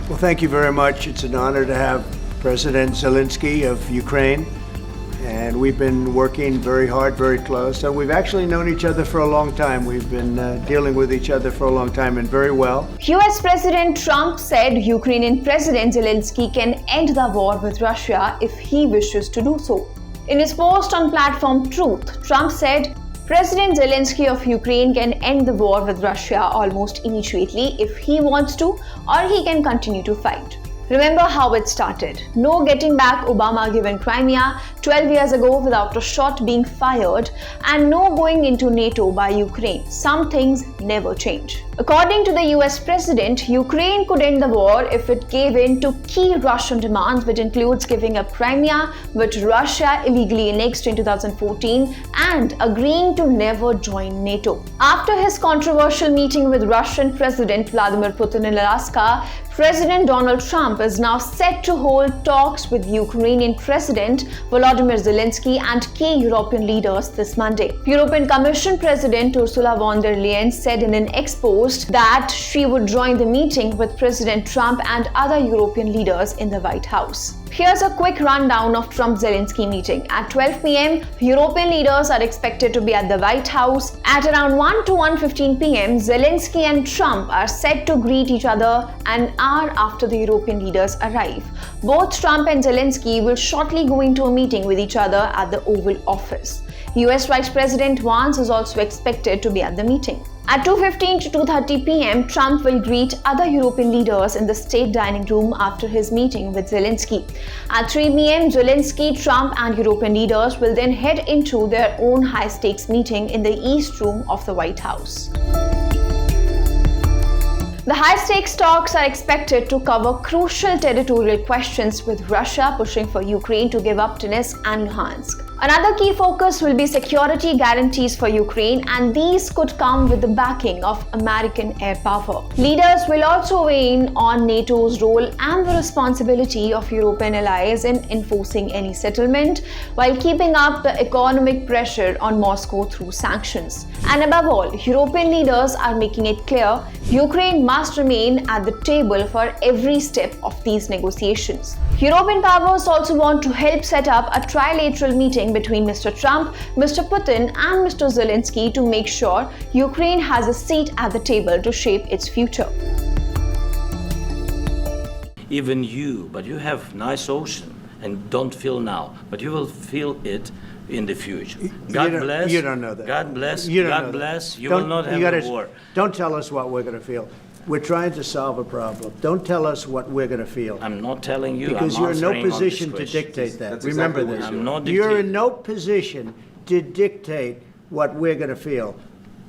Well, thank you very much. It's an honor to have President Zelensky of Ukraine. And we've been working very hard, very close. So we've actually known each other for a long time. We've been dealing with each other for a long time and very well. US President Trump said Ukrainian President Zelensky can end the war with Russia if he wishes to do so. In his post on platform Truth, Trump said, President Zelensky of Ukraine can end the war with Russia almost immediately if he wants to, or he can continue to fight. Remember how it started. No getting back Obama given Crimea 12 years ago without a shot being fired, and no going into NATO by Ukraine. Some things never change. According to the US president, Ukraine could end the war if it gave in to key Russian demands, which includes giving up Crimea, which Russia illegally annexed in 2014, and agreeing to never join NATO. After his controversial meeting with Russian President Vladimir Putin in Alaska, President Donald Trump is now set to hold talks with Ukrainian President Volodymyr Zelensky and key European leaders this Monday. European Commission President Ursula von der Leyen said in an ex post that she would join the meeting with President Trump and other European leaders in the White House. Here's a quick rundown of Trump-Zelensky meeting. At 12 p.m., European leaders are expected to be at the White House. At around 1 to 1:15 p.m., Zelensky and Trump are set to greet each other an hour after the European leaders arrive. Both Trump and Zelensky will shortly go into a meeting with each other at the Oval Office. US Vice President Vance is also expected to be at the meeting. At 2:15 to 2:30 p.m., Trump will greet other European leaders in the state dining room after his meeting with Zelensky. At 3 p.m., Zelensky, Trump, and European leaders will then head into their own high-stakes meeting in the East Room of the White House. The high-stakes talks are expected to cover crucial territorial questions, with Russia pushing for Ukraine to give up Donetsk and Luhansk. Another key focus will be security guarantees for Ukraine, and these could come with the backing of American air power. Leaders will also weigh in on NATO's role and the responsibility of European allies in enforcing any settlement, while keeping up the economic pressure on Moscow through sanctions. And above all, European leaders are making it clear Ukraine must remain at the table for every step of these negotiations. European powers also want to help set up a trilateral meeting between Mr. Trump, Mr. Putin, and Mr. Zelensky to make sure Ukraine has a seat at the table to shape its future. Even you, but you have nice ocean and don't feel now, but you will feel it in the future. God bless. You don't know that. God bless. You God bless. You will not have a war. Don't tell us what we're going to feel. We're trying to solve a problem. Don't tell us what we're going to feel. I'm not telling you. Because you're in no position to dictate that. Remember this. You're in no position to dictate what we're going to feel.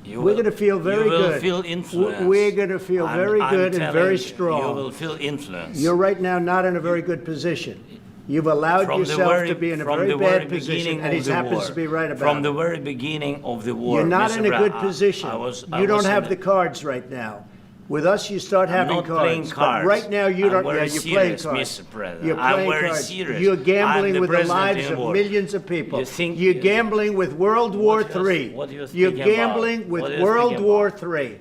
We're going to feel very good. You will feel influence. We're going to feel very good and very strong. You will feel influence. You're right now not in a very good position. You've allowed yourself to be in a very bad position, and he happens to be right about it. From the very beginning of the war, you're not in a good position. You don't have the cards right now. With us, you start having cards. I'm not playing cards. But right now, you don't. Yeah, you're playing cards. Mr. President. You're playing I'm very cards. serious. You're gambling with the lives of millions of people. You're gambling with World War III. You're gambling with World War III.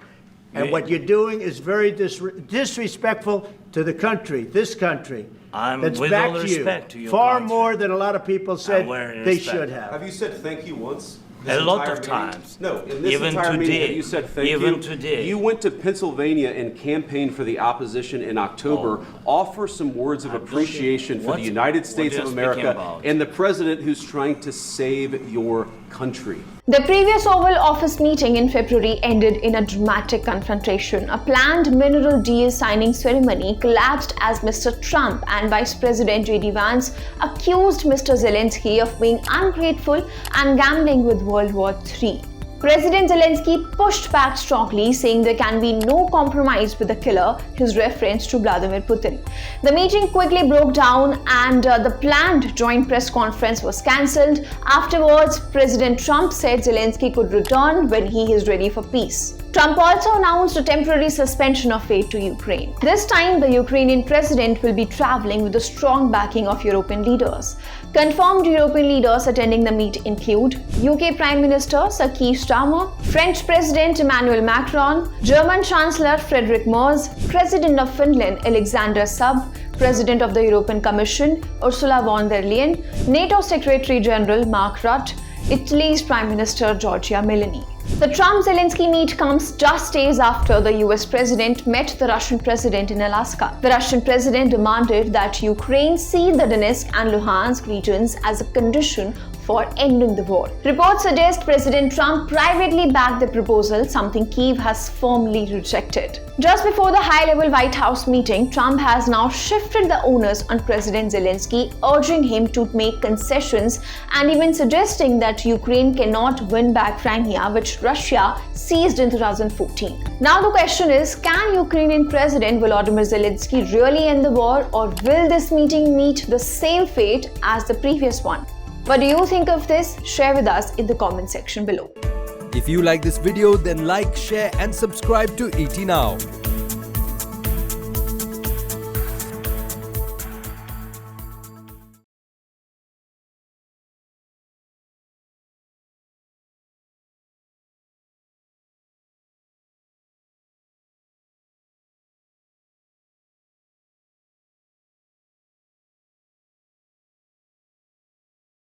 And what you're doing is very disrespectful to the country, this country. That's back to you. Far more than a lot of people said they should have. Have you said thank you once? A lot of times. No, in this entire meeting, have you said thank you? Even today. You went to Pennsylvania and campaigned for the opposition in October. Offer some words of appreciation for the United States of America and the president who's trying to save your country. The previous Oval Office meeting in February ended in a dramatic confrontation. A planned mineral deal signing ceremony collapsed as Mr. Trump and Vice President J.D. Vance accused Mr. Zelensky of being ungrateful and gambling with World War III. President Zelensky pushed back strongly, saying there can be no compromise with the killer, his reference to Vladimir Putin. The meeting quickly broke down and the planned joint press conference was cancelled. Afterwards, President Trump said Zelensky could return when he is ready for peace. Trump also announced a temporary suspension of aid to Ukraine. This time, the Ukrainian president will be traveling with the strong backing of European leaders. Confirmed European leaders attending the meet include UK Prime Minister Sir Keir Starmer, French President Emmanuel Macron, German Chancellor Friedrich Merz, President of Finland Alexander Stubb, President of the European Commission Ursula von der Leyen, NATO Secretary General Mark Rutte, Italy's Prime Minister Giorgia Meloni. The Trump-Zelensky meet comes just days after the US president met the Russian president in Alaska. The Russian president demanded that Ukraine cede the Donetsk and Luhansk regions as a condition for ending the war. Reports suggest President Trump privately backed the proposal, something Kyiv has firmly rejected. Just before the high-level White House meeting, Trump has now shifted the onus on President Zelensky, urging him to make concessions and even suggesting that Ukraine cannot win back Crimea, which Russia seized in 2014. Now the question is, can Ukrainian President Volodymyr Zelensky really end the war, or will this meeting meet the same fate as the previous one? What do you think of this? Share with us in the comment section below. If you like this video, then like, share and subscribe to ET Now.